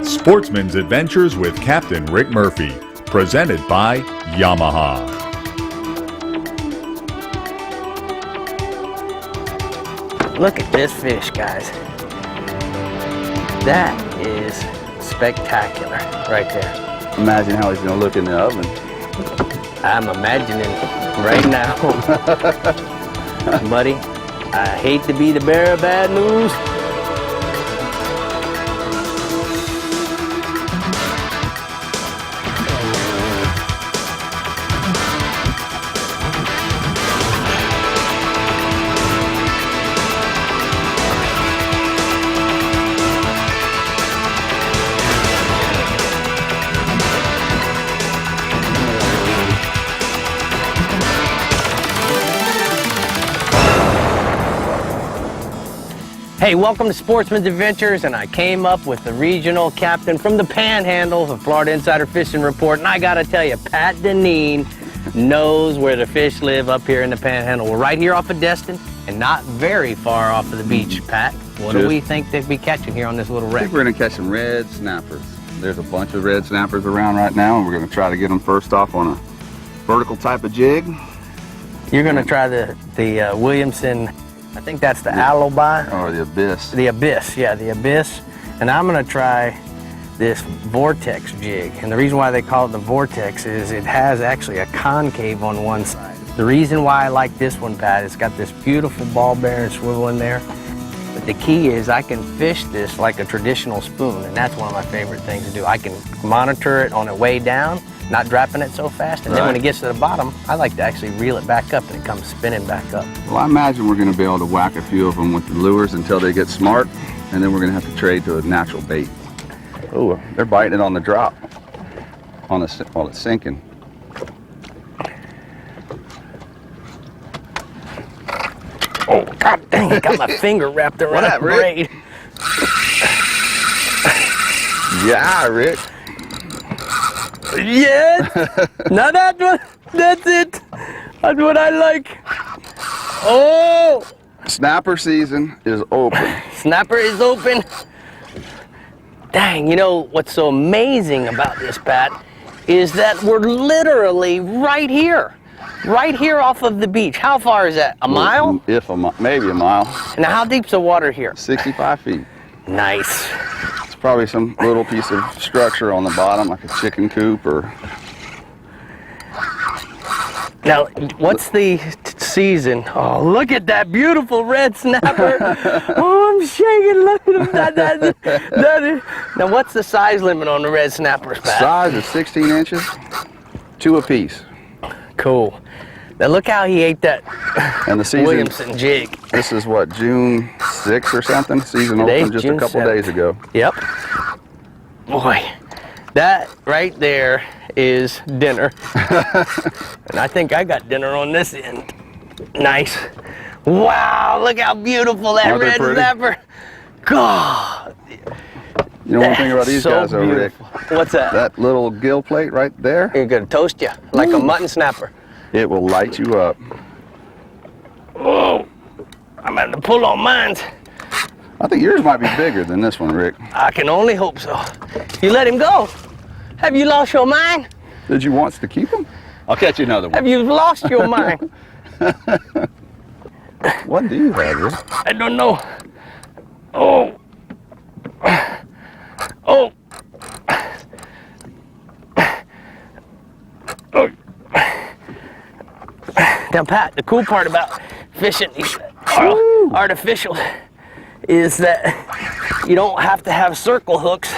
Sportsman's Adventures with Captain Rick Murphy, presented by Yamaha. Look at this fish, guys. That is spectacular right there. Imagine how he's gonna look in the oven. I'm imagining right now. Buddy, I hate to be the bearer of bad news. Hey, welcome to Sportsman's Adventures, and I came up with the regional captain from the Panhandle of Florida Insider Fishing Report, and I gotta tell you, Pat Deneen knows where the fish live up here in the Panhandle. We're right here off of Destin, and not very far off of the beach. Pat, what do we think they'd be catching here on this little I wreck? think we're gonna catch some red snappers. There's a bunch of red snappers around right now, and we're gonna try to get them first off on a vertical type of jig. You're gonna try the Williamson, I think that's the Alibi. Or the Abyss. The Abyss, yeah, the Abyss. And I'm gonna try this Vortex jig. And the reason why they call it the Vortex is it has actually a concave on one side. The reason why I like this one, Pat, it's got this beautiful ball bearing swivel in there. But the key is I can fish this like a traditional spoon, and that's one of my favorite things to do. I can monitor it on the way down, not dropping it so fast, and then when it gets to the bottom, I like to actually reel it back up and it comes spinning back up. Well, I imagine we're gonna be able to whack a few of them with the lures until they get smart, and then we're gonna have to trade to a natural bait. Oh, they're biting it on the drop, while it's sinking. Oh, God dang it, got my finger wrapped around What, the Rick? braid. Yeah, Rick. Yes! Now that's it. That's what I like. Oh! Snapper season is open. Snapper is open. Dang, you know what's so amazing about this, Pat, is that we're literally right here off of the beach. How far is that? A mile? If maybe a mile. Now, how deep's the water here? 65 feet. Nice. It's probably some little piece of structure on the bottom, like a chicken coop or... Now, what's the season? Oh, look at that beautiful red snapper. Oh, I'm shaking. Look at that. Now, what's the size limit on the red snappers, Pat? Size is 16 inches, 2 apiece. Cool. Now, look how he ate that And the season, Williamson jig. this is what, June 6th or something? Season Today's opened just June a couple 7th. days ago. Yep. Boy, that right there is dinner. And I think I got dinner on this end. Nice. Wow, look how beautiful that Aren't they red pretty? snapper. God. You know one thing about these So guys, though, Rick? beautiful. What's that? That little gill plate right there, You're gonna toast you like a mutton snapper. it will light you up. Oh, I'm about to pull on mine. I think yours might be bigger than this one, Rick. I can only hope so. You let him go. Have you lost your mind? Did you want to keep them? I'll catch you another one. Have you lost your mind? What do you have, Rick? I don't know. Oh. Oh. Oh. Now, Pat, the cool part about fishing these artificial is that you don't have to have circle hooks,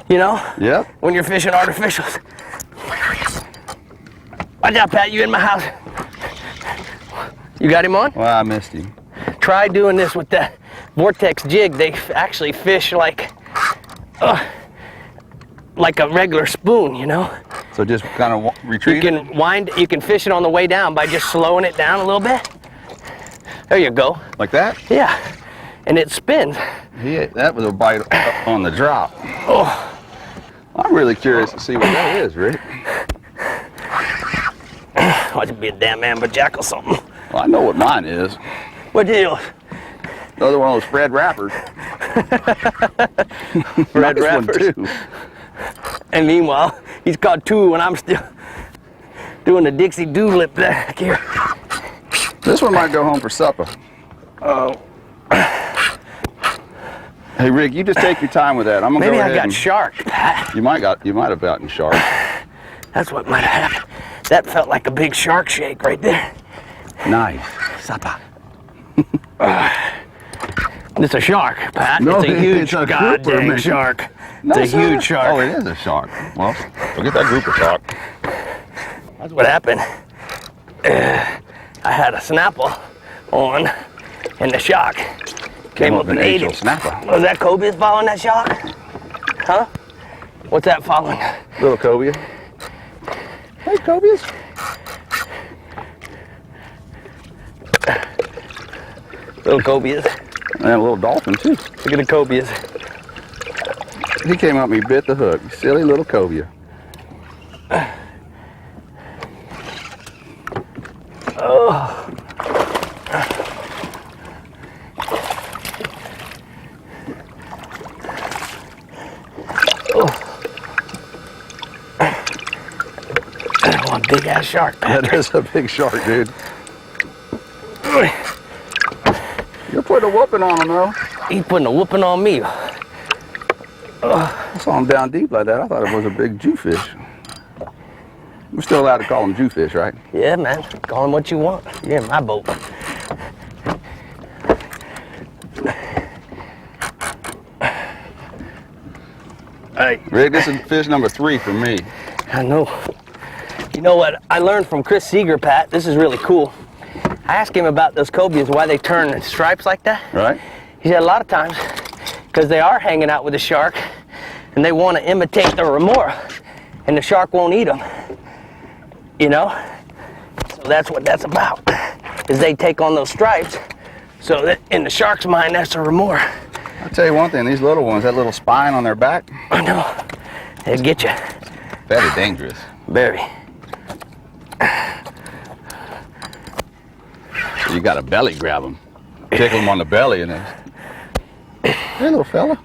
you know? Yep. When you're fishing artificials. Watch out, Pat, you in my house. You got him on? Well, I missed him. Try doing this with the Vortex jig. They actually fish like a regular spoon, you know? So just kind of retreat. You can fish it on the way down by just slowing it down a little bit. There you go. Like that? Yeah, and it spins. Yeah, that was a bite on the drop. Oh, I'm really curious to see what that is, Rick. ought to be a damn amberjack or something. Well, I know what mine is. What deal? Another one of those Fred wrappers. red Nice one, wrappers. too. And meanwhile, he's caught 2 and I'm still doing the Dixie doolip back here. This one might go home for supper. Oh, Hey Rick, you just take your time with that. I'm gonna maybe go I ahead got and shark. you might have gotten shark. That's what might have happened. That felt like a big shark shake right there. Nice. Supper. It's a shark, Pat. No, it's a huge it's a grouper, goddamn man. shark. No, It's a sir. huge shark. Oh, it is a shark. Well, forget that grouper shark. That's what happened. I had a Snapple on, and the shark came up and ate your it. snapper. Was that cobia following that shark? Huh? What's that following? Little cobia. Hey, cobias. Little cobias. And a little dolphin, too. Look at the cobias. He came up and he bit the hook. Silly little cobia. Oh. One big ass shark, Patrick. That is a big shark, dude. You're putting a whooping on him, though. He's putting a whooping on me. I saw him down deep like that. I thought it was a big Jewfish. We're still allowed to call them Jewfish, right? Yeah, man. Call him what you want. You're in my boat. Hey, Rick, this is fish number 3 for me. I know. You know what I learned from Chris Seeger, Pat? This is really cool. I asked him about those cobias, why they turn stripes like that. Right? He said a lot of times, because they are hanging out with the shark, and they want to imitate the remora, and the shark won't eat them. You know? So that's what that's about, is they take on those stripes, so that in the shark's mind, that's the remora. I'll tell you one thing, these little ones, that little spine on their back, I know. They'll get you. very dangerous. Very. You got to belly grab them. Tickle them on the belly and then... Hey, little fella.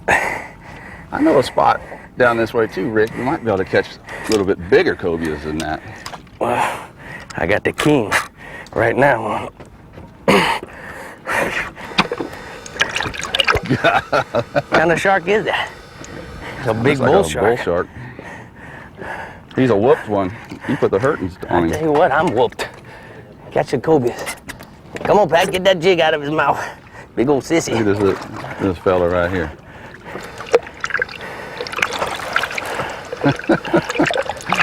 I know a spot down this way too, Rick. You might be able to catch a little bit bigger cobias than that. Well, I got the king right now. What kind of shark is that? It's a big Looks like bull a shark. Bull shark. He's a whooped one. He put the hurtings on I tell him. you what, I'm whooped. Catch the cobias. Come on, Pat, get that jig out of his mouth. Big old sissy. Look at this fella right here.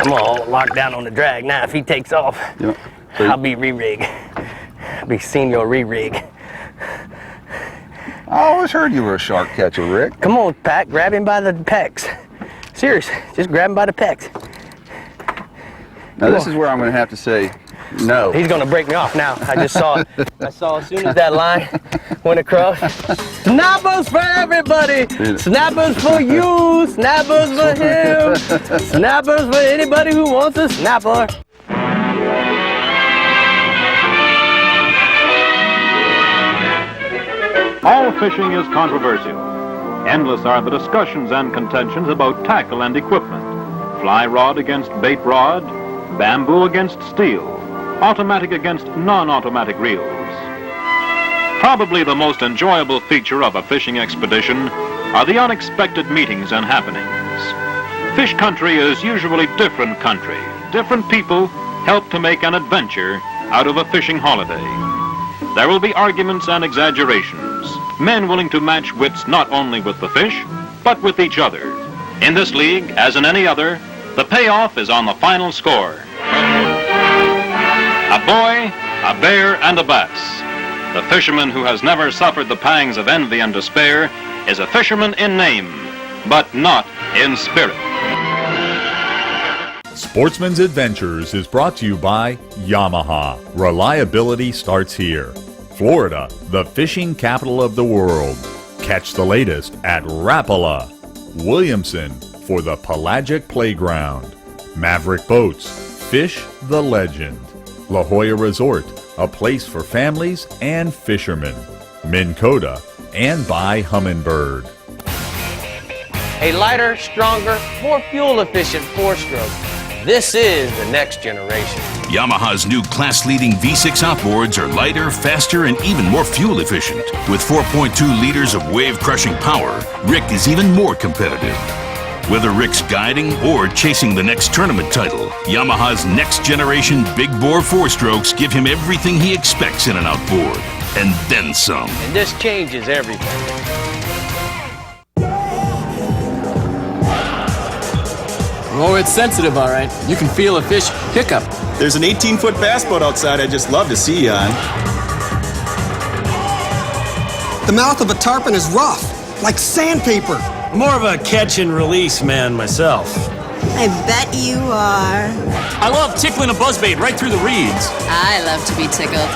I'm all locked down on the drag now. If he takes off, Yeah. So I'll be re-rig. I'll be senior re-rig. I always heard you were a shark catcher, Rick. Come on, Pat, grab him by the pecs. Serious, just grab him by the pecs. Now this is where I'm going to have to say no. He's gonna break me off now. I just saw it. I saw as soon as that line went across. Snappers for everybody. Snappers for you. Snappers for him. Snappers for anybody who wants a snapper. All fishing is controversial. Endless are the discussions and contentions about tackle and equipment. Fly rod against bait rod, bamboo against steel, automatic against non-automatic reels. Probably the most enjoyable feature of a fishing expedition are the unexpected meetings and happenings. Fish country is usually different country. Different people help to make an adventure out of a fishing holiday. There will be arguments and exaggerations, men willing to match wits not only with the fish, but with each other. In this league, as in any other, the payoff is on the final score. A boy, a bear, and a bass. The fisherman who has never suffered the pangs of envy and despair is a fisherman in name, but not in spirit. Sportsman's Adventures is brought to you by Yamaha. Reliability starts here. Florida, the fishing capital of the world. Catch the latest at Rapala. Williamson for the Pelagic Playground. Maverick Boats, fish the legend. La Jolla Resort, a place for families and fishermen. Minn Kota, and by Humminbird. A lighter, stronger, more fuel-efficient four-stroke. This is the next generation. Yamaha's new class-leading V6 outboards are lighter, faster, and even more fuel-efficient. With 4.2 liters of wave-crushing power, Rick is even more competitive. Whether Rick's guiding or chasing the next tournament title, Yamaha's next-generation big-bore four-strokes give him everything he expects in an outboard, and then some. And this changes everything. Oh, it's sensitive, all right. You can feel a fish hiccup. There's an 18-foot bass boat outside I'd just love to see you on. The mouth of a tarpon is rough, like sandpaper. More of a catch and release man myself. I bet you are. I love tickling a buzzbait right through the reeds. I love to be tickled.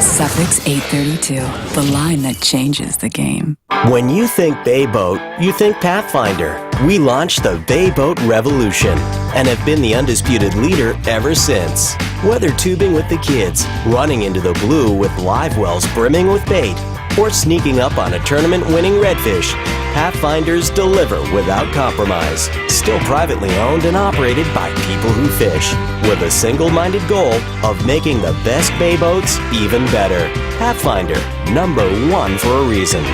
Suffix 832, the line that changes the game. When you think Bay Boat, you think Pathfinder. We launched the Bay Boat Revolution and have been the undisputed leader ever since. Whether tubing with the kids, running into the blue with live wells brimming with bait, or sneaking up on a tournament-winning redfish, Pathfinders deliver without compromise. Still privately owned and operated by people who fish, with a single-minded goal of making the best bay boats even better. Pathfinder, #1 for a reason.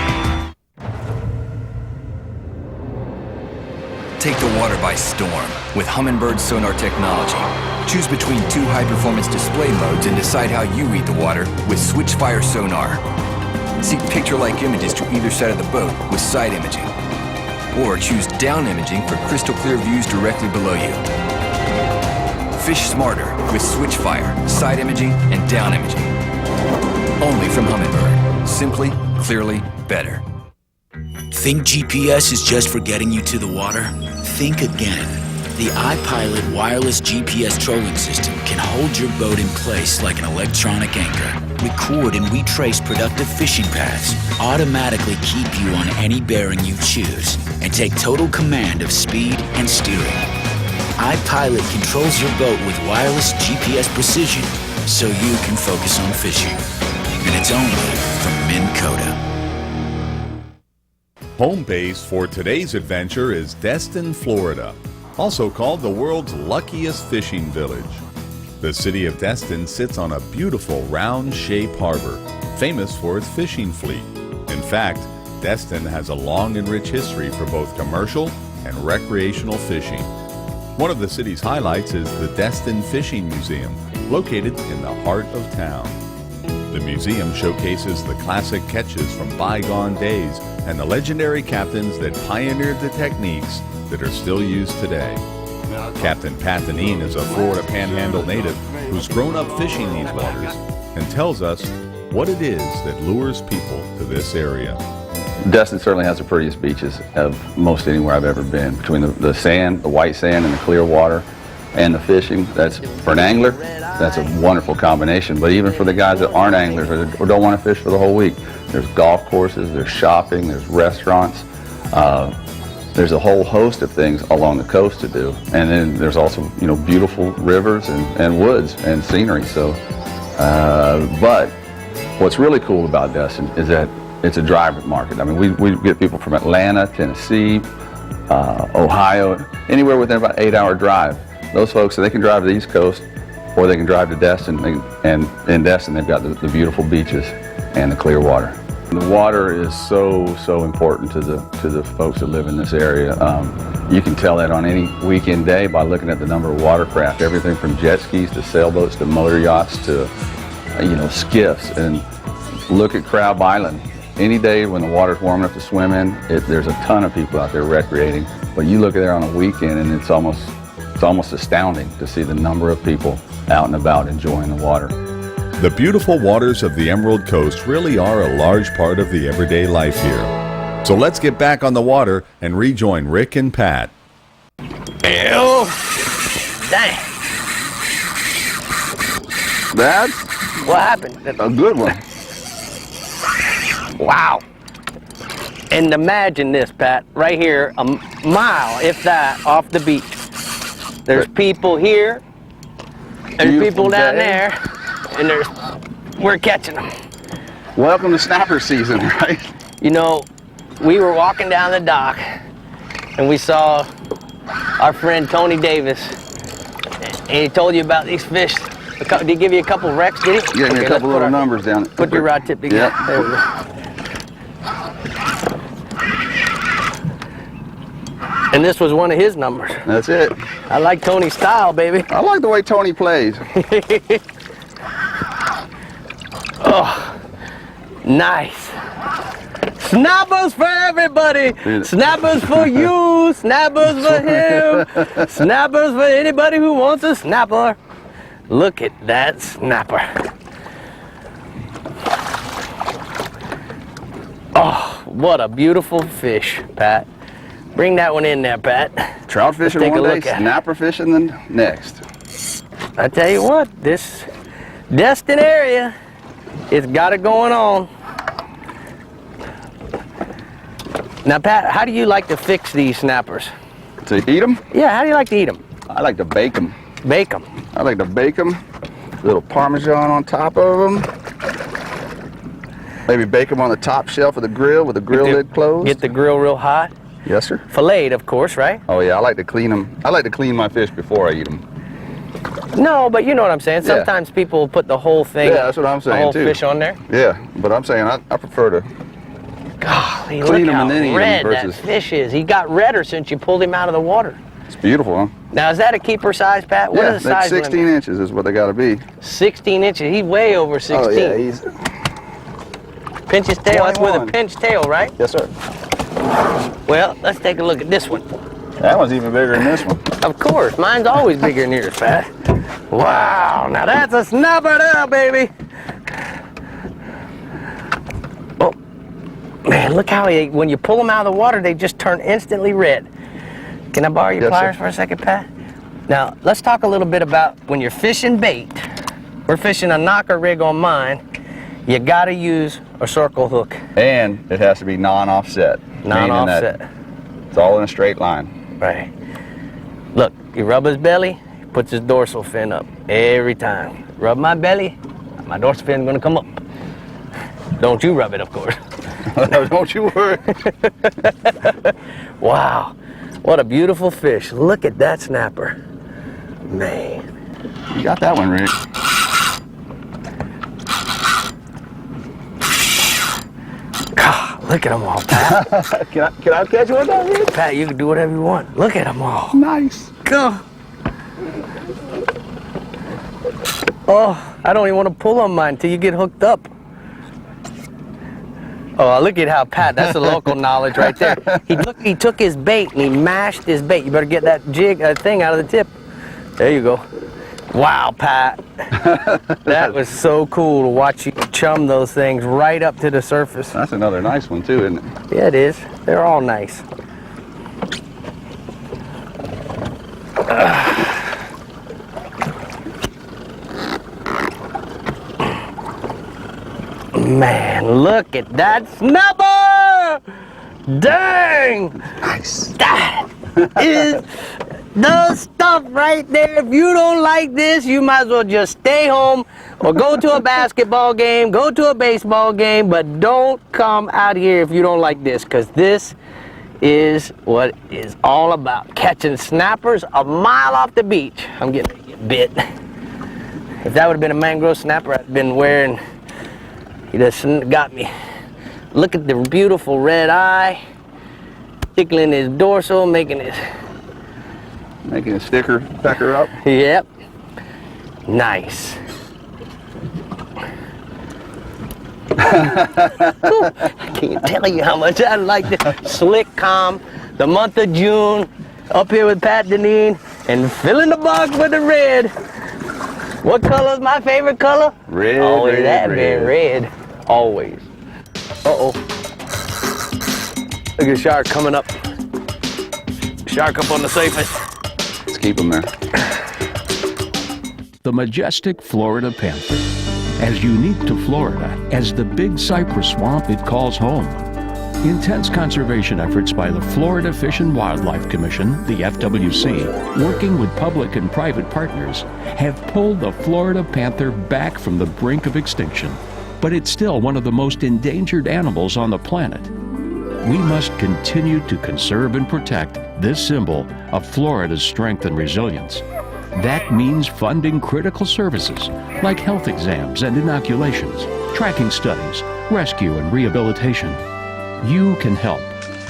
Take the water by storm with Humminbird sonar technology. Choose between 2 high-performance display modes and decide how you read the water with Switchfire sonar. Seek picture-like images to either side of the boat with side imaging. Or choose down imaging for crystal clear views directly below you. Fish smarter with Switchfire, side imaging, and down imaging. Only from Humminbird. Simply, clearly, better. Think GPS is just for getting you to the water? Think again. The iPilot wireless GPS trolling system can hold your boat in place like an electronic anchor. Record and retrace productive fishing paths, automatically keep you on any bearing you choose, and take total command of speed and steering. iPilot controls your boat with wireless GPS precision, so you can focus on fishing. And it's only from Minn Kota. Home base for today's adventure is Destin, Florida, also called the world's luckiest fishing village. The city of Destin sits on a beautiful round-shaped harbor, famous for its fishing fleet. In fact, Destin has a long and rich history for both commercial and recreational fishing. One of the city's highlights is the Destin Fishing Museum, located in the heart of town. The museum showcases the classic catches from bygone days and the legendary captains that pioneered the techniques that are still used today. Captain Pat Deneen is a Florida Panhandle native who's grown up fishing these waters and tells us what it is that lures people to this area. Destin certainly has the prettiest beaches of most anywhere I've ever been. Between the sand, the white sand, and the clear water, and the fishing, that's, for an angler, that's a wonderful combination. But even for the guys that aren't anglers or don't want to fish for the whole week, there's golf courses, there's shopping, there's restaurants. There's a whole host of things along the coast to do. And then there's also, you know, beautiful rivers and woods and scenery. So, but what's really cool about Destin is that it's a driver market. I mean, we get people from Atlanta, Tennessee, Ohio, anywhere within about an 8-hour drive. Those folks, they can drive to the East Coast or they can drive to Destin. And in Destin, they've got the beautiful beaches and the clear water. The water is so important to the folks that live in this area. You can tell that on any weekend day by looking at the number of watercraft, everything from jet skis to sailboats to motor yachts to skiffs. And look at Crab Island. Any day when the water's warm enough to swim in, there's a ton of people out there recreating. But you look at there on a weekend and it's almost astounding to see the number of people out and about enjoying the water. The beautiful waters of the Emerald Coast really are a large part of the everyday life here. So let's get back on the water and rejoin Rick and Pat. Ew. Dang. Bad? What happened? A good one. Wow. And imagine this, Pat, right here, a mile, if that, off the beach. There's people here There's people down there, and we're catching them. Welcome to snapper season, right? You know, we were walking down the dock, and we saw our friend Tony Davis, and he told you about these fish. Did he give you a couple wrecks, did he? Yeah, a couple little numbers down. Put your rod tip together. Yep. There we go. And this was one of his numbers. That's it. I like Tony's style, baby. I like the way Tony plays. Oh, nice. Snappers for everybody. Snappers for you. Snappers for him. Snappers for anybody who wants a snapper. Look at that snapper. Oh, what a beautiful fish, Pat. Bring that one in there, Pat. Trout fishing one day, snapper fishing the next. I tell you what, this Destin area, it's got it going on. Now, Pat, how do you like to fix these snappers? To eat them? Yeah, how do you like to eat them? I like to bake them. Bake them? I like to bake them. A little Parmesan on top of them. Maybe bake them on the top shelf of the grill with the grill lid closed. Get the grill real hot? Yes, sir. Filleted, of course, right? Oh, yeah, I like to clean them. I like to clean my fish before I eat them. No, but you know what I'm saying. Sometimes people put the whole thing, yeah, that's what I'm saying, the whole too. Fish on there. Yeah, but I'm saying I prefer to Golly, clean look them how and then eat red them versus... that fish is. He got redder since you pulled him out of the water. It's beautiful, huh? Now, is that a keeper size, Pat? What yeah, is the size? 16 inches is what they got to be. 16 inches. He's way over 16. Oh, yeah, he's... Pinch his tail. 21. That's with a pinched tail, right? Yes, sir. Well, let's take a look at this one. That one's even bigger than this one. Of course. Mine's always bigger than yours, Pat. Wow. Now, that's a snapper there, baby. Oh, man, look how when you pull them out of the water, they just turn instantly red. Can I borrow your pliers for a second, Pat? Now, let's talk a little bit about when you're fishing bait. We're fishing a knocker rig on mine. You gotta use a circle hook. And it has to be non-offset. Non-offset. It's all in a straight line. Right. Look, you rub his belly, he puts his dorsal fin up every time. Rub my belly, my dorsal fin's gonna come up. Don't you rub it, of course. Don't you worry. Wow, what a beautiful fish. Look at that snapper. Man. You got that one, Rick. Look at them all, Pat. Can I catch one down here? Pat, you can do whatever you want. Look at them all. Nice. Go. Oh, I don't even want to pull on mine until you get hooked up. Oh, look at how Pat, that's the local knowledge right there. He took his bait and he mashed his bait. You better get that thing out of the tip. There you go. Wow, Pat. That was so cool to watch you chum those things right up to the surface. That's another nice one too, isn't it? Yeah, it is. They're all nice. Man, look at that snapper! Dang! Nice. That is the stuff right there. If you don't like this, you might as well just stay home or go to a basketball game, go to a baseball game, but don't come out here if you don't like this, because this is what it's all about. Catching snappers a mile off the beach. I'm getting bit. If that would have been a mangrove snapper, I'd been wearing, he just got me. Look at the beautiful red eye, tickling his dorsal, making a sticker pecker up. Yep. Nice. I can't tell you how much I like this. Slick, calm, the month of June, up here with Pat Deneen, and filling the box with the red. What color is my favorite color? Red. Always red, red. Always. Uh-oh. Look at the shark coming up. Shark up on the surface. Let's keep him there. The majestic Florida panther, as unique to Florida as the big cypress swamp it calls home. Intense conservation efforts by the Florida Fish and Wildlife Commission, the FWC, working with public and private partners, have pulled the Florida panther back from the brink of extinction. But it's still one of the most endangered animals on the planet. We must continue to conserve and protect this symbol of Florida's strength and resilience. That means funding critical services like health exams and inoculations, tracking studies, rescue and rehabilitation. You can help.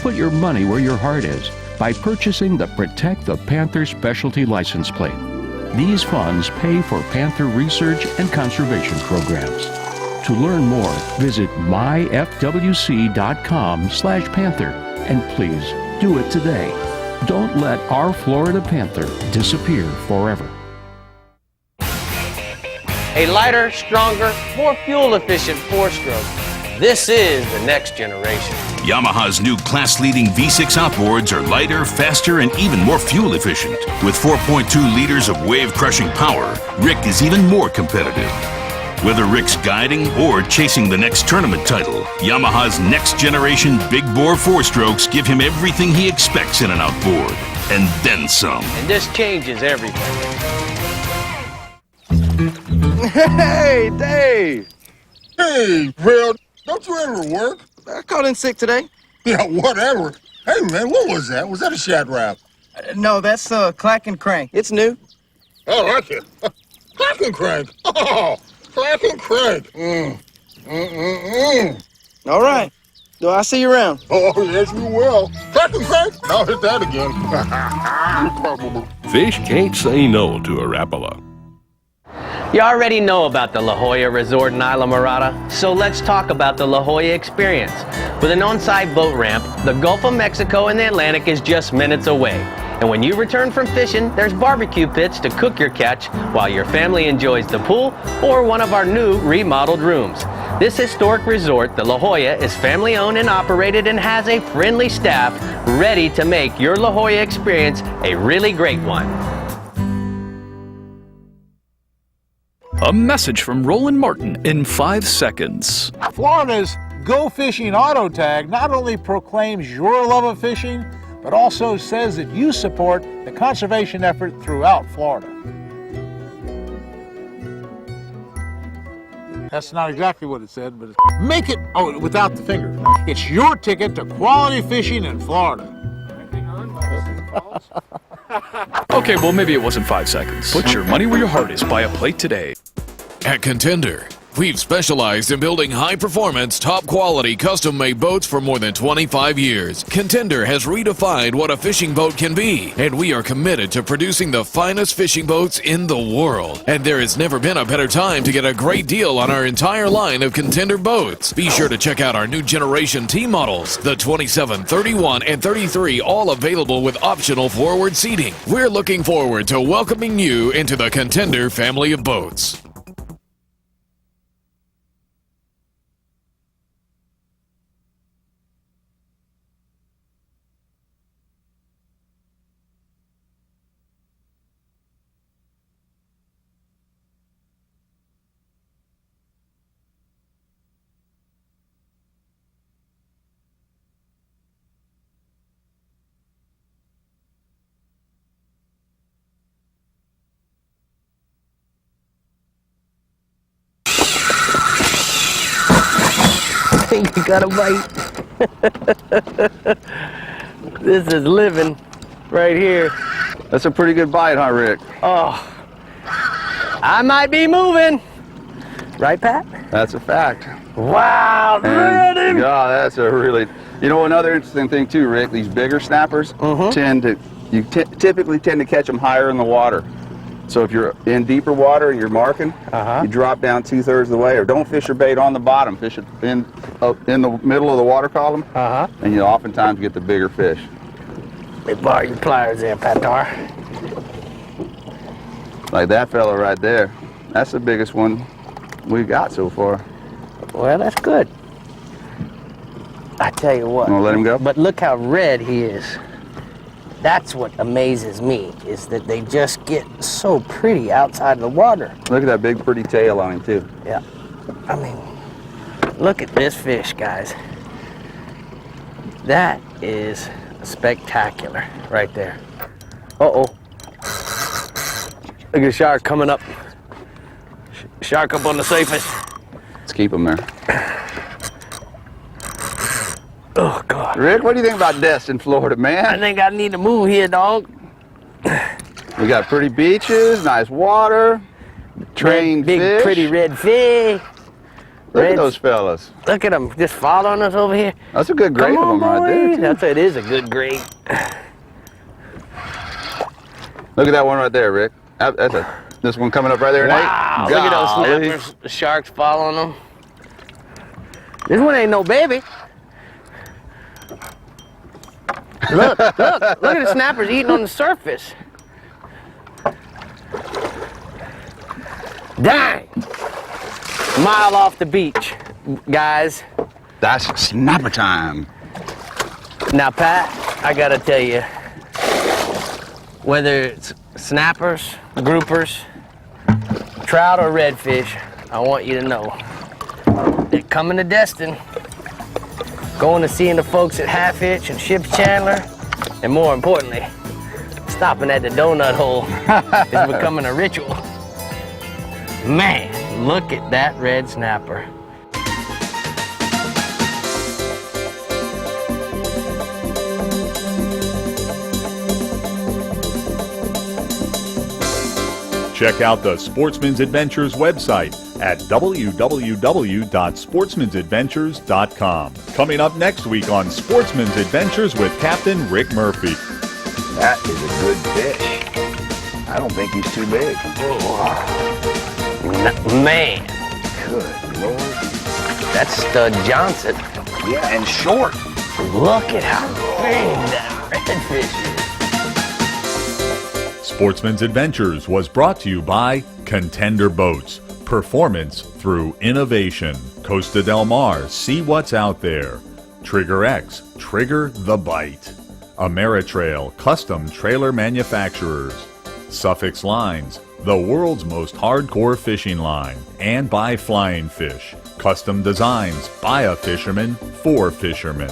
Put your money where your heart is by purchasing the Protect the Panther Specialty License Plate. These funds pay for panther research and conservation programs. To learn more, visit myfwc.com/panther and please do it today. Don't let our Florida panther disappear forever. A lighter, stronger, more fuel-efficient four-stroke. This is the next generation. Yamaha's new class-leading V6 outboards are lighter, faster, and even more fuel-efficient. With 4.2 liters of wave-crushing power, Rick is even more competitive. Whether Rick's guiding or chasing the next tournament title, Yamaha's next-generation big-bore four-strokes give him everything he expects in an outboard, and then some. And this changes everything. Hey, Dave! Hey, Bill, don't you ever work? I called in sick today. Yeah, whatever. Hey, man, what was that? Was that a shat wrap? No, that's Clack and Crank. It's new. I like it. Clack and Crank. Oh, Clack and Crank. All right. So I'll see you around. Oh, yes, you will. Clack and Crank. I'll hit that again. Fish can't say no to a Rapala. You already know about the La Jolla Resort in Isla Mirada, so let's talk about the La Jolla experience. With an on-site boat ramp, the Gulf of Mexico and the Atlantic is just minutes away. And when you return from fishing, there's barbecue pits to cook your catch while your family enjoys the pool or one of our new remodeled rooms. This historic resort, the La Jolla, is family-owned and operated and has a friendly staff ready to make your La Jolla experience a really great one. A message from Roland Martin in 5 seconds. Florida's Go Fishing Auto Tag not only proclaims your love of fishing, but also says that you support the conservation effort throughout Florida. That's not exactly what it said, but make it, oh, without the finger. It's your ticket to quality fishing in Florida. Okay, well, maybe it wasn't 5 seconds. Put your money where your heart is. Buy a plate today. At Contender, we've specialized in building high-performance, top-quality, custom-made boats for more than 25 years. Contender has redefined what a fishing boat can be, and we are committed to producing the finest fishing boats in the world. And there has never been a better time to get a great deal on our entire line of Contender boats. Be sure to check out our new generation T models, the 27, 31, and 33, all available with optional forward seating. We're looking forward to welcoming you into the Contender family of boats. You got a bite. This is living right here. That's a pretty good bite, huh, Rick? Oh, I might be moving. Right, Pat? That's a fact. Wow, and, yeah, that's a really, you know, another interesting thing too, Rick, these bigger snappers typically tend to catch them higher in the water. So if you're in deeper water and you're marking, you drop down 2/3 of the way, or don't fish your bait on the bottom, fish it in the middle of the water column, and you oftentimes get the bigger fish. Let me borrow your pliers there, Patar. Like that fella right there. That's the biggest one we've got so far. Well, that's good. I tell you what. You wanna let him go? But look how red he is. That's what amazes me, is that they just get so pretty outside the water. Look at that big pretty tail on him too. Yeah. I mean, look at this fish, guys. That is spectacular right there. Uh-oh. Look at the shark coming up. Shark up on the surface. Let's keep him there. Oh, God. Rick, what do you think about Destin, Florida, man? I think I need to move here, dog. We got pretty beaches, nice water, trained big, fish. pretty red fish. Look at those fellas. Look at them just following us over here. That's a good grade of them right there, too. That's it is a good grade. Look at that one right there, Rick. This one coming up right there. Wow, look at those snappers. The sharks following them. This one ain't no baby. Look at the snappers eating on the surface. Dang! Mile off the beach, guys. That's snapper time. Now, Pat, I gotta tell you, whether it's snappers, groupers, trout, or redfish, I want you to know that coming to Destin, going to seeing the folks at Half Hitch and Ship's Chandler, and more importantly, stopping at the donut hole is becoming a ritual. Man, look at that red snapper. Check out the Sportsman's Adventures website at www.sportsmansadventures.com. Coming up next week on Sportsman's Adventures with Captain Rick Murphy. That is a good fish. I don't think he's too big. Man. Good Lord. That's Stud Johnson. Yeah, and short. Look at how big that redfish is. Sportsman's Adventures was brought to you by Contender Boats. Performance through innovation. Costa Del Mar, see what's out there. Trigger X, trigger the bite. Ameritrail, custom trailer manufacturers. Suffix Lines, the world's most hardcore fishing line. And by Flying Fish, custom designs by a fisherman for fishermen.